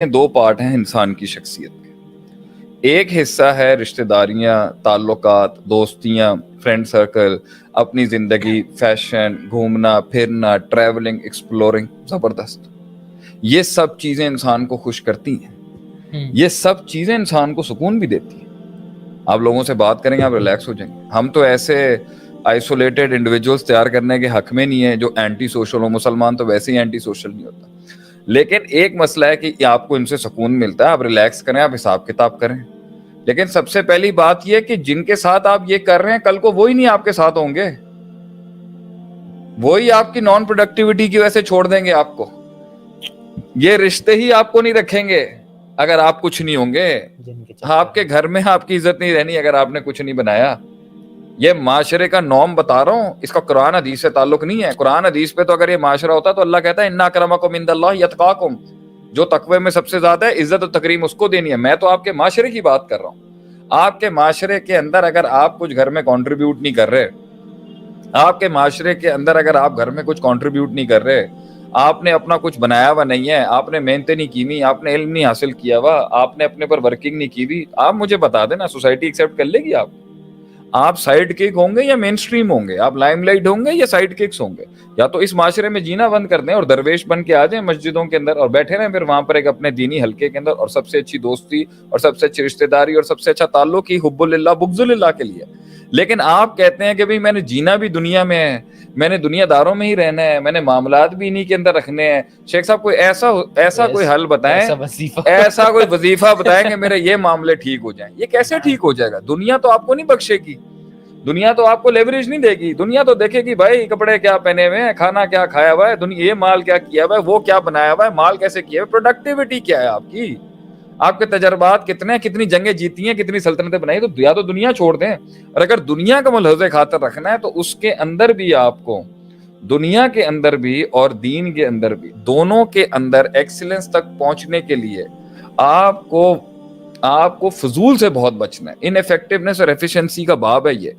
دو part ہیں انسان کی شخصیت کے. ایک حصہ ہے رشتہ داریاں، تعلقات، دوستیاں، فرینڈ سرکل، اپنی زندگی، فیشن، گھومنا پھرنا، ٹریولنگ، ایکسپلورنگ. زبردست. یہ سب چیزیں انسان کو خوش کرتی ہیں، یہ سب چیزیں انسان کو سکون بھی دیتی ہیں. آپ لوگوں سے بات کریں گے آپ ریلیکس ہو جائیں گے. ہم تو ایسے آئسولیٹڈ انڈیویجولز تیار کرنے کے حق میں نہیں ہیں جو اینٹی سوشل ہو. مسلمان تو ویسے ہی اینٹی سوشل نہیں ہوتا. لیکن ایک مسئلہ ہے کہ آپ کو ان سے سکون ملتا ہے، آپ ریلیکس کریں، آپ حساب کتاب کریں. لیکن سب سے پہلی بات یہ کہ جن کے ساتھ آپ یہ کر رہے ہیں کل کو وہی نہیں آپ کے ساتھ ہوں گے، وہی آپ کی نان پروڈکٹیوٹی کی وجہ سے چھوڑ دیں گے آپ کو. یہ رشتے ہی آپ کو نہیں رکھیں گے اگر آپ کچھ نہیں ہوں گے. آپ کے گھر میں آپ کی عزت نہیں رہنی اگر آپ نے کچھ نہیں بنایا. یہ معاشرے کا نارم بتا رہا ہوں، اس کا قرآن حدیث سے تعلق نہیں ہے. قرآن حدیث پہ تو اگر یہ معاشرہ ہوتا تو اللہ کہتا ہے انا اکرمکم عند اللہ اتقاکم. جو تقوی میں سب سے زیادہ ہے عزت و تکریم اس کو دینی ہے. میں تو آپ کے معاشرے کی بات کر رہا ہوں. آپ کے معاشرے کے اندر اگر آپ کچھ گھر میں کنٹریبیوٹ نہیں کر رہے، آپ کے معاشرے کے اندر اگر آپ گھر میں کچھ کنٹریبیوٹ نہیں کر رہے، آپ نے اپنا کچھ بنایا ہوا نہیں ہے، آپ نے محنتیں نہیں کی ہوئی، آپ نے علم نہیں حاصل کیا ہوا، آپ نے اپنے پر ورکنگ نہیں کی ہوئی، آپ مجھے بتا دینا سوسائٹی ایکسیپٹ کر لے گی آپ سائیڈ کک ہوں گے یا مین سٹریم ہوں گے؟ آپ لائم لائٹ ہوں گے یا سائیڈ ککس ہوں گے؟ یا تو اس معاشرے میں جینا بند کر دیں اور درویش بن کے آ جائیں مسجدوں کے اندر اور بیٹھے رہیں پھر وہاں پر ایک اپنے دینی حلقے کے اندر، اور سب سے اچھی دوستی اور سب سے اچھی رشتہ داری اور سب سے اچھا تعلق ہی حب اللہ بغض اللہ کے لیے. لیکن آپ کہتے ہیں کہ بھئی میں نے جینا بھی دنیا میں ہے، میں نے دنیا داروں میں ہی رہنا ہے، میں نے معاملات بھی انہی کے اندر رکھنے ہیں. شیخ صاحب کوئی ایسا کوئی حل بتائیں، ایسا کوئی وظیفہ بتائیں کہ میرے یہ معاملے ٹھیک ہو جائیں. یہ کیسے ٹھیک ہو جائے گا؟ دنیا تو آپ کو نہیں بخشے گی، دنیا تو آپ کو لیوریج نہیں دے گی. دنیا تو دیکھے گی بھائی کپڑے کیا پہنے ہوئے ہیں، کھانا کیا کھایا ہوا ہے، دنیا یہ مال کیا کیا ہوا ہے، وہ کیا بنایا ہوا ہے، مال کیسے کیا ہے، پروڈکٹیوٹی کیا ہے آپ کی، آپ کے تجربات کتنے ہیں، کتنی جنگیں جیتی ہیں، کتنی سلطنتیں بنائی. تو یا تو دنیا چھوڑ دیں، اور اگر دنیا کا ملحوظ خاطر رکھنا ہے تو اس کے اندر بھی آپ کو، دنیا کے اندر بھی اور دین کے اندر بھی، دونوں کے اندر ایکسیلنس تک پہنچنے کے لیے آپ کو فضول سے بہت بچنا ہے. ان ایفیکٹونیس اور ایفیشنسی کا باب ہے یہ.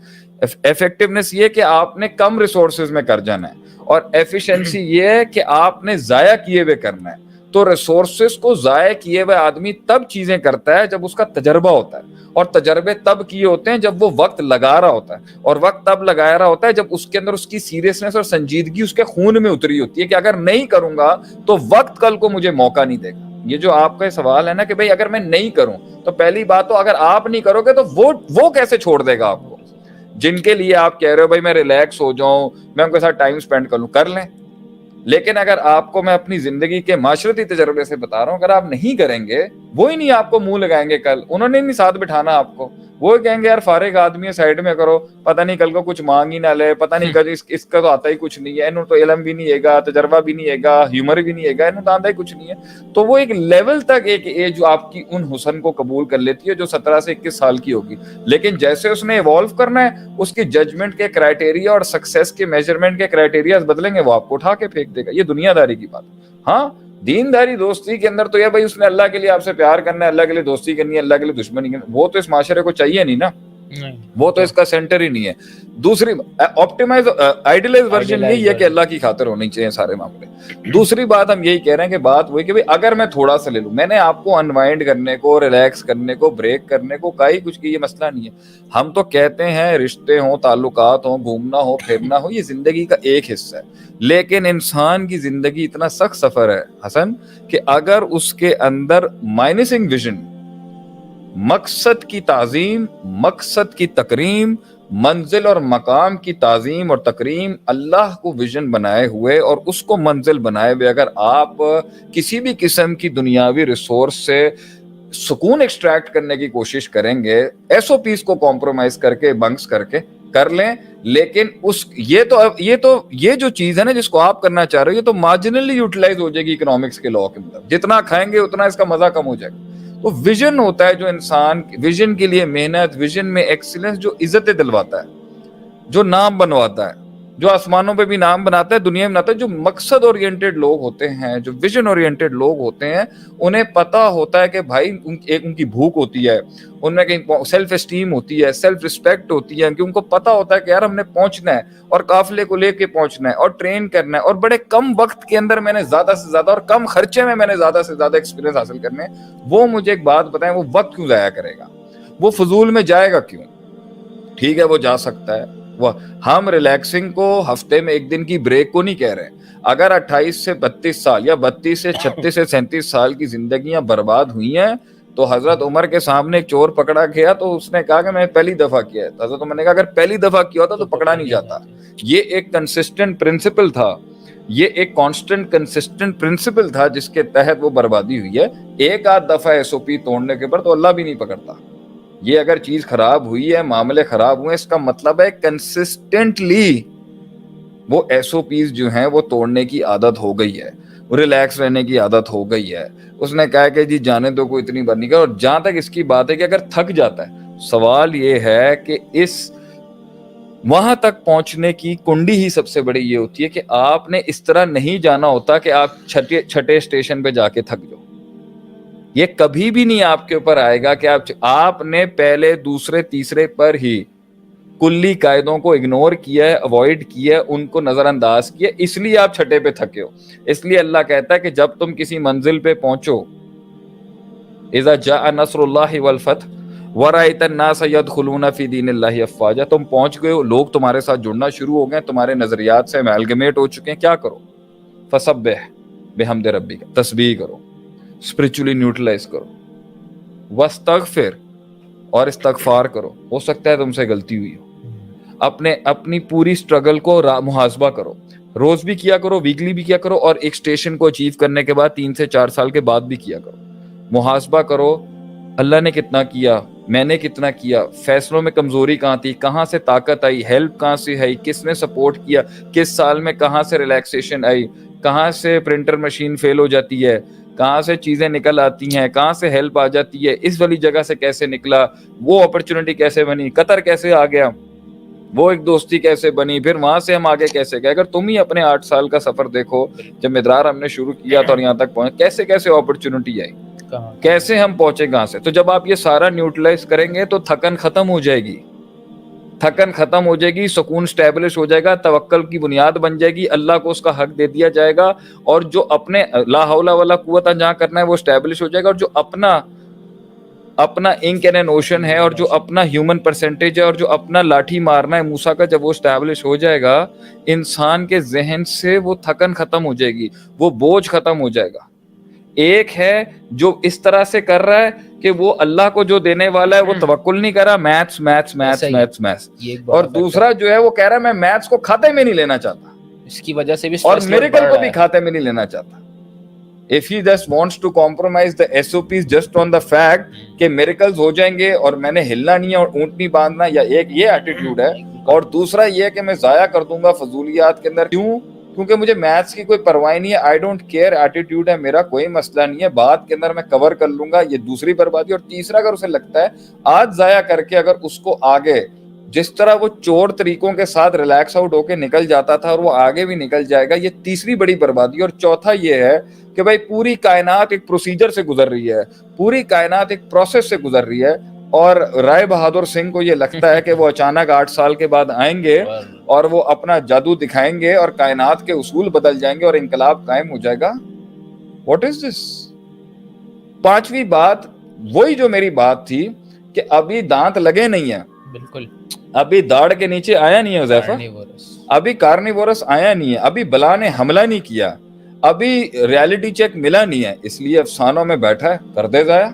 ایفیکٹونیس یہ کہ آپ نے کم ریسورسز میں کر جانا ہے، اور ایفیشنسی یہ ہے کہ آپ نے ضائع کیے ہوئے کرنا ہے. تو ریسورسز کو ضائع کیے ہوئے آدمی تب چیزیں کرتا ہے جب اس کا تجربہ ہوتا ہے، اور تجربے تب کیے ہوتے ہیں جب وہ وقت لگا رہا ہوتا ہے، اور وقت تب لگا رہا ہوتا ہے جب اس کے اندر اس کی سیریسنس اور سنجیدگی اس کے خون میں اتری ہوتی ہے کہ اگر نہیں کروں گا تو وقت کل کو مجھے موقع نہیں دے گا. یہ جو آپ کا سوال ہے نا کہ بھئی اگر میں نہیں کروں، تو پہلی بات تو اگر آپ نہیں کرو گے تو وہ کیسے چھوڑ دے گا آپ کو؟ جن کے لیے آپ کہہ رہے ہو بھائی میں ریلیکس ہو جاؤں، میں ان کے ساتھ ٹائم سپینڈ کر لوں، کر لیں. لیکن اگر آپ کو میں اپنی زندگی کے معاشرتی تجربے سے بتا رہا ہوں، اگر آپ نہیں کریں گے، وہی نہیں آپ کو منہ لگائیں گے کل، انہوں نے نہیں ساتھ بٹھانا آپ کو. وہ کہیں گے یار فارغ آدمی ہے، سائیڈ میں کرو، پتہ نہیں کل کو کچھ مانگ ہی نہ لے، پتہ نہیں کل اس کا تو آتا ہی کچھ نہیں ہے، انہوں تو علم بھی نہیں ہے گا، تجربہ بھی نہیں ہے گا، ہیومر بھی نہیں ہے گا، انہوں تو آتا ہی کچھ نہیں ہے. تو وہ ایک لیول تک ایک ایج جو آپ کی ان حسن کو قبول کر لیتی ہے جو 17 سے 21 سال کی ہوگی. لیکن جیسے اس نے ایوالو کرنا ہے، اس کی ججمنٹ کے کرائٹیریا اور سکسیس کے میجرمنٹ کے کرائٹیریا بدلیں گے، وہ آپ کو اٹھا کے پھینک دے گا. یہ دنیا داری کی بات. ہاں دینداری دوستی کے اندر تو یہ بھائی اس نے اللہ کے لیے آپ سے پیار کرنا ہے، اللہ کے لیے دوستی کرنی ہے، اللہ کے لیے دشمنی کرنی ہے، وہ تو اس معاشرے کو چاہیے نہیں نا، وہ تو اس کا سینٹر ہی نہیں ہے. دوسری آپٹیمائز آئیڈیلائز ورژن یہی ہے کہ اللہ کی خاطر ہونی چاہیے سارے معاملے. دوسری بات ہم یہی کہہ رہے ہیں کہ بات وہی کہ بھئی اگر میں تھوڑا سا لے لوں، میں نے آپ کو انوائنڈ کرنے کو، ریلیکس کرنے کو، بریک کرنے کو کہیں کچھ کی، یہ مسئلہ نہیں ہے. ہم تو کہتے ہیں رشتے ہوں، تعلقات ہوں، گھومنا ہو پھرنا ہو، یہ زندگی کا ایک حصہ ہے. لیکن انسان کی زندگی اتنا سخت سفر ہے حسن کہ اگر اس کے اندر مائنسنگ ویژن، مقصد کی تعظیم، مقصد کی تکریم، منزل اور مقام کی تعظیم اور تکریم، اللہ کو ویژن بنائے ہوئے اور اس کو منزل بنائے ہوئے اگر آپ کسی بھی قسم کی دنیاوی ریسورس سے سکون ایکسٹریکٹ کرنے کی کوشش کریں گے، ایس او پیز کو کمپرومائز کر کے، بنکس کر کے کر لیں. لیکن یہ جو چیز ہے نا جس کو آپ کرنا چاہ رہے ہو، یہ تو مارجنلی یوٹیلائز ہو جائے گی اکنامکس کے لا کے مطابق. جتنا کھائیں گے اتنا اس کا مزہ کم ہو جائے گا. تو ویژن ہوتا ہے جو انسان ویژن کے لیے محنت، ویژن میں ایکسیلنس جو عزتیں دلواتا ہے، جو نام بنواتا ہے، جو آسمانوں پہ بھی نام بناتا ہے, دنیا میں بناتا ہے. جو مقصد اورینٹیڈ لوگ ہوتے ہیں, جو ویژن اورینٹیڈ لوگ ہوتے ہیں, انہیں پتا ہوتا ہے کہ بھائی ایک ان کی بھوک ہوتی ہے, ان میں کہیں سیلف اسٹیم ہوتی ہے, سیلف رسپیکٹ ہوتی ہے, کہ ان کو پتا ہوتا ہے کہ یار ہم نے پہنچنا ہے اور قافلے کو لے کے پہنچنا ہے اور ٹرین کرنا ہے, اور بڑے کم وقت کے اندر میں نے زیادہ سے زیادہ اور کم خرچے میں نے زیادہ سے زیادہ ایکسپیرینس حاصل کرنے. وہ مجھے ایک بات بتائیں, وہ وقت کیوں ضائع کرے گا, وہ فضول میں جائے گا کیوں؟ ٹھیک ہے وہ جا سکتا ہے, وہ ہم ریلیکسنگ کو ہفتے میں ایک دن کی بریک کو نہیں کہہ رہے. اگر 28 سے 32 سال یا 32 سے 36 سے 37 سال کی زندگیاں برباد ہوئی ہیں, تو حضرت عمر کے سامنے ایک چور پکڑا گیا تو اس نے کہا کہ میں پہلی دفعہ کیا ہے. حضرت عمر نے کہا اگر پہلی دفعہ کیا ہوتا تو پکڑا نہیں جاتا. یہ ایک کنسسٹنٹ پرنسپل تھا, یہ ایک کانسٹنٹ کنسسٹنٹ پرنسپل تھا جس کے تحت وہ بربادی ہوئی ہے. ایک آدھ دفعہ ایس او پی توڑنے کے بعد تو اللہ بھی نہیں پکڑتا. یہ اگر چیز خراب ہوئی ہے, معاملے خراب ہوئے, اس کا مطلب ہے کنسسٹنٹلی وہ ایس او پیز جو ہیں وہ توڑنے کی عادت ہو گئی ہے, ریلیکس رہنے کی عادت ہو گئی ہے. اس نے کہا کہ جی جانے تو کوئی اتنی بات نہیں کر. اور جہاں تک اس کی بات ہے کہ اگر تھک جاتا ہے, سوال یہ ہے کہ اس وہاں تک پہنچنے کی کنڈی ہی سب سے بڑی یہ ہوتی ہے کہ آپ نے اس طرح نہیں جانا ہوتا کہ آپ چھٹے اسٹیشن پہ جا کے تھک جاؤ. یہ کبھی بھی نہیں آپ کے اوپر آئے گا کہ آپ نے پہلے دوسرے تیسرے پر ہی کلی قاعدوں کو اگنور کیا ہے, اوائڈ کیا ہے, ان کو نظر انداز کیا, اس لیے آپ چھٹے پہ تھکے ہو. اس لیے اللہ کہتا ہے کہ جب تم کسی منزل پہ پہنچو, اذا جاء نصر اللہ والفتح ورأیت الناس يدخلون فی دین اللہ افواجا, تم پہنچ گئے ہو, لوگ تمہارے ساتھ جڑنا شروع ہو گئے, تمہارے نظریات سے امیلگمیٹ ہو چکے ہیں, کیا کرو؟ فسبح بحمد ربک, تسبیح کرو, اسپرچولی نیوٹرلائز کرو, واستغفر, اور استغفار کرو. ہو سکتا ہے تم سے غلطی ہوئی ہو, اپنی پوری سٹرگل کو محاسبہ کرو, روز بھی کیا کرو, ویکلی بھی کیا کرو, اور ایک سٹیشن کو اچیو کرنے کے بعد 3 سے 4 سال کے بعد بھی کیا کرو. محاسبہ کرو, اللہ نے کتنا کیا, میں نے کتنا کیا, فیصلوں میں کمزوری کہاں تھی, کہاں سے طاقت آئی, ہیلپ کہاں سے آئی, کس نے سپورٹ کیا, کس سال میں کہاں سے ریلیکسیشن آئی, کہاں سے پرنٹر مشین فیل ہو جاتی ہے, کہاں سے چیزیں نکل آتی ہیں, کہاں سے ہیلپ آ جاتی ہے, اس والی جگہ سے کیسے نکلا, وہ اپرچونٹی کیسے بنی, قطر کیسے آ گیا, وہ ایک دوستی کیسے بنی, پھر وہاں سے ہم آگے کیسے گئے. اگر تم ہی اپنے 8 سال کا سفر دیکھو, جب مدرار ہم نے شروع کیا تو یہاں تک پہنچے, کیسے کیسے اپرچونٹی آئی, کیسے ہم پہنچے کہاں سے. تو جب آپ یہ سارا نیوٹرلائز کریں گے تو تھکن ختم ہو جائے گی, تھکن ختم ہو جائے گی, سکون اسٹیبلش ہو جائے گا, توکل کی بنیاد بن جائے گی, اللہ کو اس کا حق دے دیا جائے گا, اور جو اپنے لا حول ولا قوت جہاں کرنا ہے وہ اسٹیبلش ہو جائے گا, اور جو اپنا انک اینڈ این اوشن ہے, اور جو اپنا ہیومن پرسنٹیج ہے, اور جو اپنا لاٹھی مارنا ہے موسیٰ کا, جب وہ اسٹیبلش ہو جائے گا, انسان کے ذہن سے وہ تھکن ختم ہو جائے گی, وہ بوجھ ختم ہو جائے گا. ایک ہے جو اس طرح سے کر رہا ہے کہ وہ اللہ کو جو دینے والا ہے وہ توکل نہیں کر رہا, maths maths maths maths maths, اور دوسرا جو ہے وہ کہہ رہا ہے میں میتھس کو کھاتے میں نہیں لینا چاہتا, اس کی وجہ سے بھی اور میریکل کو بھی کھاتے میں نہیں لینا چاہتا. If he just wants to compromise the SOPs just on the fact کہ miracles ہو جائیں گے اور میں نے ہلنا نہیں ہے اور اونٹ نہیں باندھنا, یا ایک یہ ایٹیٹیوڈ ہے, اور دوسرا یہ کہ میں ضائع کر دوں گا فضولیات کے اندر. کیوں؟ کیونکہ مجھے میتھس کی کوئی پرواہ نہیں ہے, آئی ڈونٹ کیئر ایٹیٹیوڈ ہے میرا, کوئی مسئلہ نہیں ہے, بات کے اندر میں کور کر لوں گا, یہ دوسری بربادی. اور تیسرا اگر اسے لگتا ہے آج ضائع کر کے اگر اس کو آگے جس طرح وہ چور طریقوں کے ساتھ ریلیکس آؤٹ ہو کے نکل جاتا تھا اور وہ آگے بھی نکل جائے گا, یہ تیسری بڑی بربادی. اور چوتھا یہ ہے کہ بھائی پوری کائنات ایک پروسیجر سے گزر رہی ہے, پوری کائنات ایک پروسیس سے گزر رہی ہے, اور رائے بہادر سنگھ کو یہ لگتا ہے کہ وہ اچانک 8 سال کے بعد آئیں گے اور وہ اپنا جادو دکھائیں گے اور کائنات کے اصول بدل جائیں گے اور انقلاب قائم ہو جائے گا. واٹ از دس؟ پانچویں بات وہی جو میری بات تھی کہ ابھی دانت لگے نہیں ہیں, بالکل ابھی داڑھ کے نیچے آیا نہیں ہے حذیفہ, ابھی کارنیورس آیا نہیں ہے, ابھی بلا نے حملہ نہیں کیا, ابھی ریالٹی چیک ملا نہیں ہے, اس لیے افسانوں میں بیٹھا ہے, کر دے ضائع.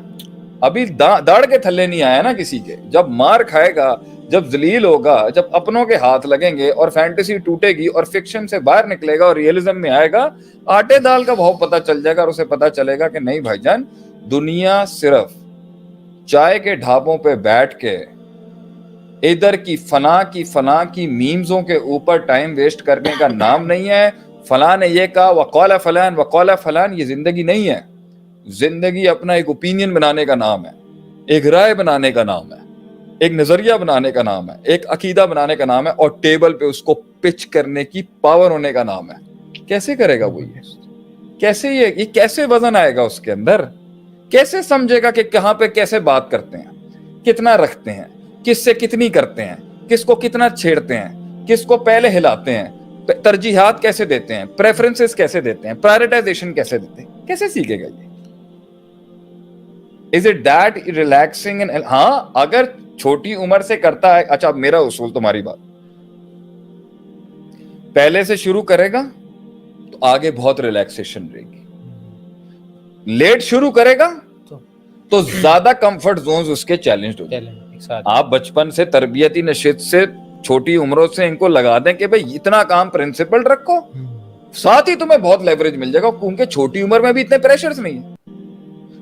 ابھی داڑھ کے تھلے نہیں آیا نا کسی کے. جب مار کھائے گا, جب ذلیل ہوگا, جب اپنوں کے ہاتھ لگیں گے اور فینٹیسی ٹوٹے گی اور فکشن سے باہر نکلے گا اور ریئلزم میں آئے گا, آٹے دال کا بھاؤ پتہ چل جائے گا, اور اسے پتہ چلے گا کہ نہیں بھائی جان, دنیا صرف چائے کے ڈھابوں پہ بیٹھ کے ادھر کی فلاں کی میمزوں کے اوپر ٹائم ویسٹ کرنے کا نام نہیں ہے. فلاں نے یہ کہا, وقال فلان, یہ زندگی نہیں ہے. زندگی اپنا ایک اوپینین بنانے کا نام ہے, ایک رائے بنانے کا نام ہے. ایک نظریہ بنانے کا نام ہے, ایک عقیدہ بنانے کا نام ہے, اور ٹیبل پہ اس کو پچ کرنے کی پاور ہونے کا نام ہے. کیسے کرے گا وہ یہ؟ کیسے یہ کیسے وزن آئے گا اس کے اندر؟ کیسے سمجھے گا کہ کہاں پہ کیسے بات کرتے ہیں, کتنا رکھتے ہیں, کس سے کتنی کرتے ہیں, کس کو کتنا چھیڑتے ہیں, کس کو پہلے ہلاتے ہیں, ترجیحات کیسے دیتے ہیں, پریفرنسز کیسے دیتے ہیں, پرائرٹائزیشن کیسے دیتے ہیں, کیسے سیکھے گا یہ؟ Is it that relaxing and ہاں اگر چھوٹی عمر سے کرتا ہے. اچھا اب میرا اصول, تمہاری بات, پہلے سے شروع کرے گا تو آگے بہت ریلیکسیشن رہے گی. لیٹ شروع کرے گا تو زیادہ کمفرٹ زونز اس کے چیلنج ہو جائیں. آپ بچپن سے تربیتی نشست سے چھوٹی عمروں سے ان کو لگا دیں کہ بھئی اتنا کام پرنسپل رکھو, ساتھ ہی تمہیں بہت لیوریج مل جائے گا, کیونکہ چھوٹی عمر میں بھی اتنے پریشرز نہیں ہیں.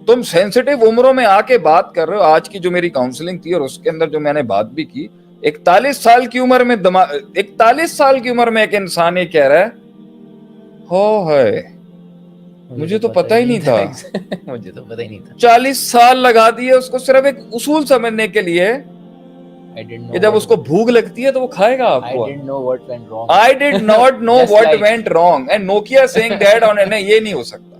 تم سینسٹیو عمروں میں آ کے بات کر رہے ہو. آج کی جو میری کاؤنسلنگ تھی اور اس کے اندر جو میں نے بات بھی کی, 41 سال کی عمر میں 41 سال کی عمر میں ایک انسان یہ کہہ رہا ہے, ہو ہے مجھے تو پتہ ہی نہیں تھا, مجھے تو پتہ ہی نہیں تھا. 40 سال لگا دیے اس کو صرف ایک اصول سمجھنے کے لیے کہ جب اس کو بھوک لگتی ہے تو وہ کھائے گا آپ کو. I did not know what went wrong. And Nokia saying that on, یہ نہیں ہو سکتا.